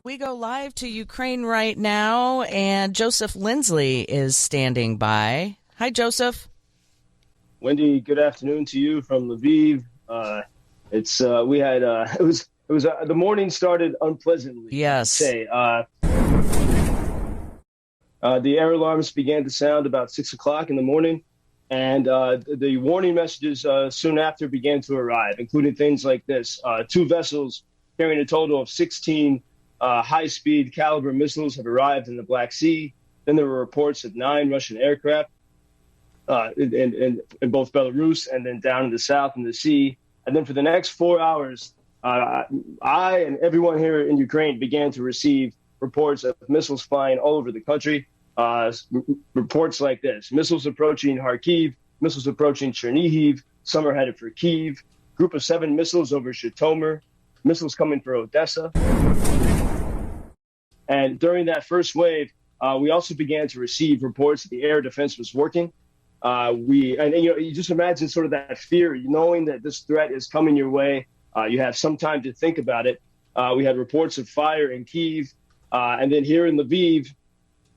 We go live to Ukraine right now, and Joseph Lindsley is standing by. Hi, Joseph. Wendy, good afternoon to you from Lviv. The morning started unpleasantly. Yes. The air alarms began to sound about 6 o'clock in the morning, and the warning messages soon after began to arrive, including things like this: 2 vessels carrying a total of 16 high-speed caliber missiles have arrived in the Black Sea. Then there were reports of 9 Russian aircraft in both Belarus and then down in the south in the sea. And then for the next 4 hours, I and everyone here in Ukraine began to receive reports of missiles flying all over the country. Reports like this: missiles approaching Kharkiv, missiles approaching Chernihiv, some are headed for Kyiv, group of 7 missiles over Zhytomyr, missiles coming for Odessa. And during that first wave, we also began to receive reports that the air defense was working. You just imagine sort of that fear, knowing that this threat is coming your way. You have some time to think about it. We had reports of fire in Kyiv. And then here in Lviv,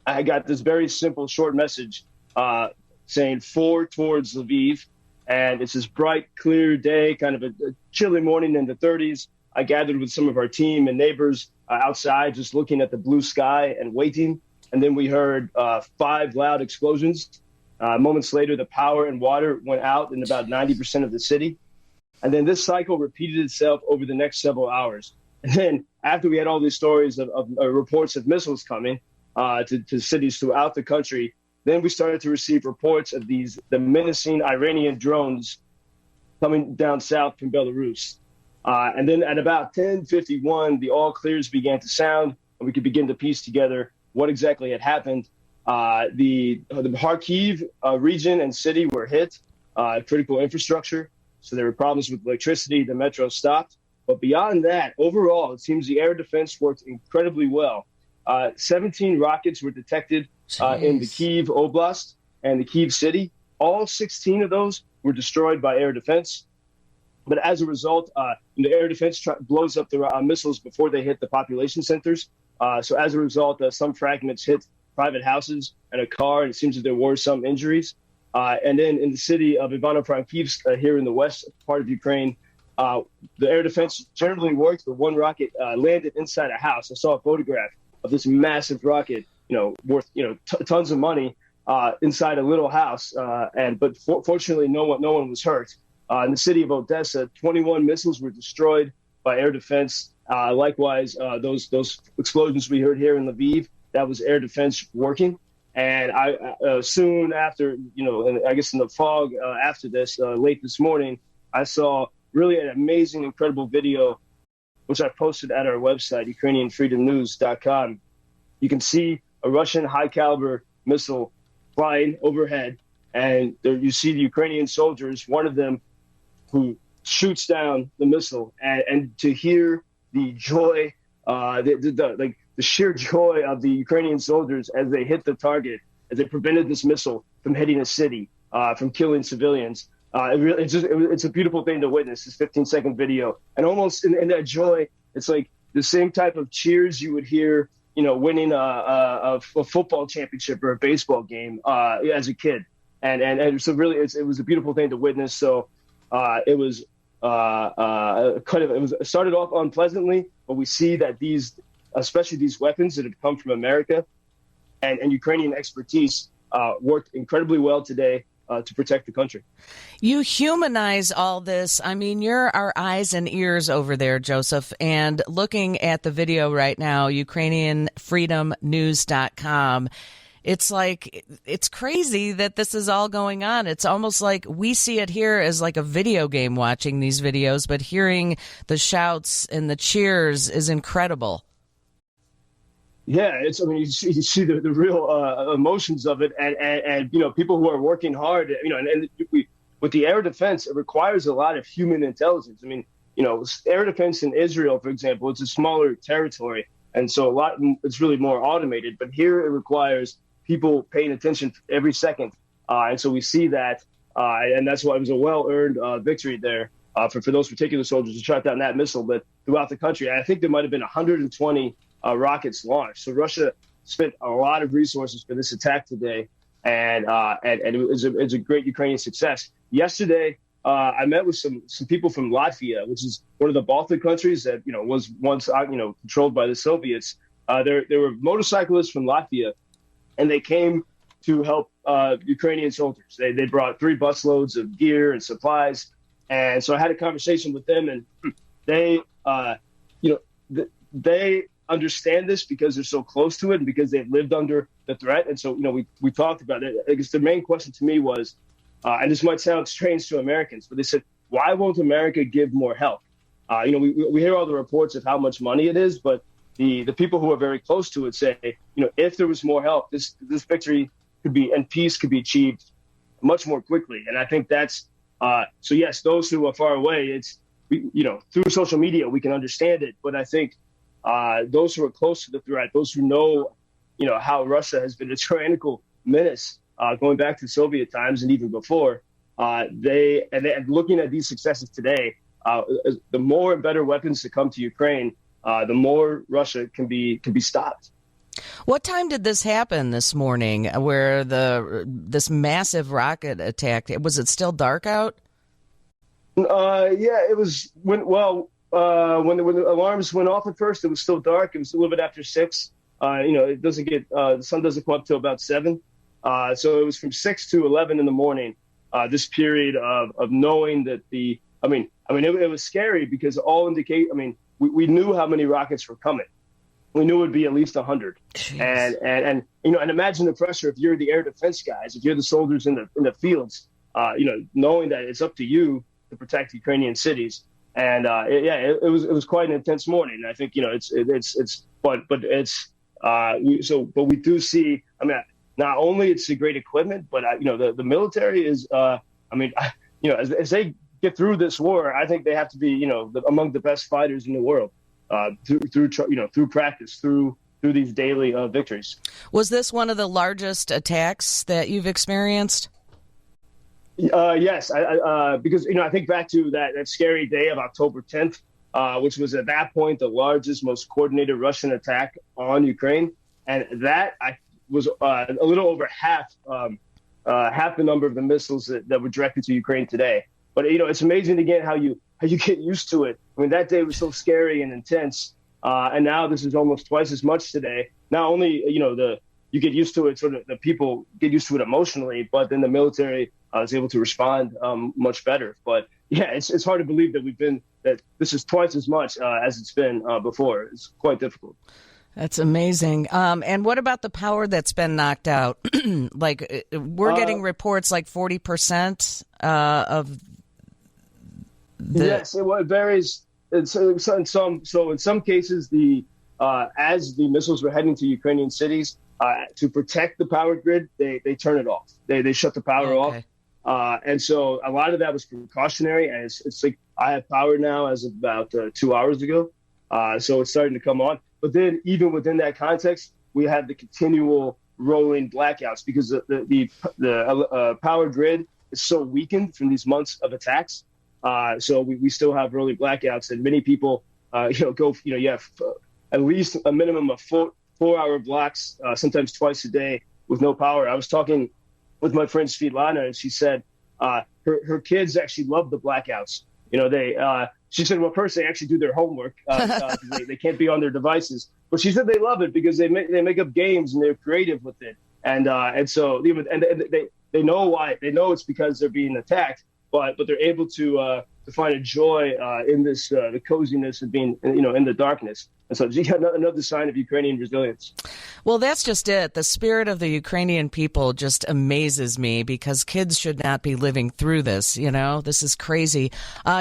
I got this very simple, short message saying 4 towards Lviv. And it's this bright, clear day, kind of a chilly morning in the 30s. I gathered with some of our team and neighbors outside, just looking at the blue sky and waiting. And then we heard 5 loud explosions. Moments later, the power and water went out in about 90% of the city. And then this cycle repeated itself over the next several hours. And then after we had all these stories of reports of missiles coming to cities throughout the country, then we started to receive reports of the menacing Iranian drones coming down south from Belarus. And then at about 10:51, the all clears began to sound, and we could begin to piece together what exactly had happened. The Kharkiv region and city were hit, critical infrastructure. So there were problems with electricity. The metro stopped. But beyond that, overall, it seems the air defense worked incredibly well. 17 rockets were detected in the Kyiv Oblast and the Kyiv city. All 16 of those were destroyed by air defense. But as a result, the air defense blows up the missiles before they hit the population centers. So as a result, some fragments hit private houses and a car, and it seems that there were some injuries. And then in the city of Ivano-Frankivsk, here in the west part of Ukraine, the air defense generally worked, but one rocket landed inside a house. I saw a photograph of this massive rocket, worth tons of money inside a little house. But fortunately, no one was hurt. In the city of Odessa, 21 missiles were destroyed by air defense. Likewise, those explosions we heard here in Lviv, that was air defense working. And I soon after, I guess in the fog after this, late this morning, I saw really an amazing, incredible video, which I posted at our website, UkrainianFreedomNews.com. You can see a Russian high-caliber missile flying overhead, and there you see the Ukrainian soldiers, one of them who shoots down the missile, and to hear the joy, the sheer joy of the Ukrainian soldiers as they hit the target, as they prevented this missile from hitting a city, from killing civilians. It's a beautiful thing to witness, this 15-second video. And almost in that joy, it's like the same type of cheers you would hear, winning a football championship or a baseball game as a kid. And so really, it was a beautiful thing to witness. So it started off unpleasantly, but we see that especially these weapons that have come from America and Ukrainian expertise worked incredibly well today to protect the country. You humanize all this. I mean, you're our eyes and ears over there, Joseph. And looking at the video right now, UkrainianFreedomNews.com, it's crazy that this is all going on. It's almost like we see it here as like a video game watching these videos, but hearing the shouts and the cheers is incredible. Yeah, you see the real emotions of it, and people who are working hard, with the air defense, it requires a lot of human intelligence. I mean, air defense in Israel, for example, it's a smaller territory, and so it's really more automated. But here it requires people paying attention every second, and so we see that, and that's why it was a well-earned victory there for those particular soldiers who shot down that missile. But throughout the country, I think there might have been 120 rockets launched. So Russia spent a lot of resources for this attack today, and it's a great Ukrainian success. Yesterday, I met with some people from Latvia, which is one of the Baltic countries that was once controlled by the Soviets. There were motorcyclists from Latvia, and they came to help Ukrainian soldiers. They brought 3 busloads of gear and supplies, and so I had a conversation with them, and they they understand this because they're so close to it and because they've lived under the threat. And so we talked about it. I guess the main question to me was, and this might sound strange to Americans, but they said, why won't America give more help? We hear all the reports of how much money it is, but the people who are very close to it say, if there was more help, this victory could be, and peace could be achieved much more quickly. And I think that's, so yes, those who are far away, through social media, we can understand it. But I think those who are close to the threat, those who know, how Russia has been a tyrannical menace going back to Soviet times and even before, they looking at these successes today, the more and better weapons that come to Ukraine, the more Russia can be stopped. What time did this happen this morning, where this massive rocket attack? Was it still dark out? Yeah, it was when the alarms went off at first. It was still dark. It was a little bit after 6. It doesn't get the sun doesn't come up till about 7. So it was from 6 to 11 in the morning. This period of knowing that it was scary because all indicate. We knew how many rockets were coming. We knew it would be at least 100. And imagine the pressure if you're the air defense guys, if you're the soldiers in the fields, knowing that it's up to you to protect Ukrainian cities. And it was quite an intense morning. I think but we do see. Not only it's a great equipment, but the military is. As they get through this war, I think they have to be among the best fighters in the world through practice, through these daily victories. Was this one of the largest attacks that you've experienced? Yes, because I think back to that scary day of October 10th, which was at that point the largest, most coordinated Russian attack on Ukraine, and that was a little over half the number of the missiles that were directed to Ukraine today. But it's amazing again how you get used to it. That day was so scary and intense, and now this is almost twice as much today. Not only you get used to it, sort of the people get used to it emotionally, but then the military is able to respond much better. But yeah, it's hard to believe that this is twice as much as it's been before. It's quite difficult. That's amazing. And what about the power that's been knocked out? We're getting reports like 40% of the... Yes, it varies. In some cases, as the missiles were heading to Ukrainian cities, to protect the power grid, they turn it off. They shut the power off. And so a lot of that was precautionary. And it's like I have power now as of about 2 hours ago. So it's starting to come on. But then even within that context, we have the continual rolling blackouts because the power grid is so weakened from these months of attacks. So we still have rolling blackouts, and many people, you have at least a minimum of 4-hour blocks, sometimes twice a day with no power. I was talking with my friend Svetlana, and she said her kids actually love the blackouts. She said, well, first they actually do their homework. They can't be on their devices. But she said they love it because they make up games and they're creative with it. And so they know why. They know it's because they're being attacked, but they're able to find a joy in this the coziness of being in the darkness. And so another sign of Ukrainian resilience. Well, that's just it. The spirit of the Ukrainian people just amazes me because kids should not be living through this. This is crazy.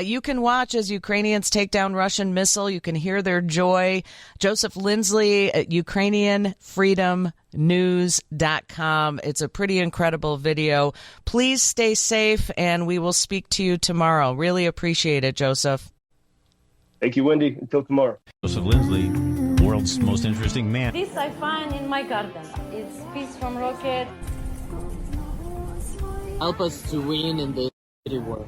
You can watch as Ukrainians take down Russian missile. You can hear their joy. Joseph Lindsley at Ukrainian Freedom News.com. It's a pretty incredible video. Please stay safe, and we will speak to you tomorrow. Really appreciate it, Joseph. Thank you, Wendy. Until tomorrow. Joseph Lindsley, world's most interesting man. This I find in my garden. It's piece from rocket. Help us to win in this war.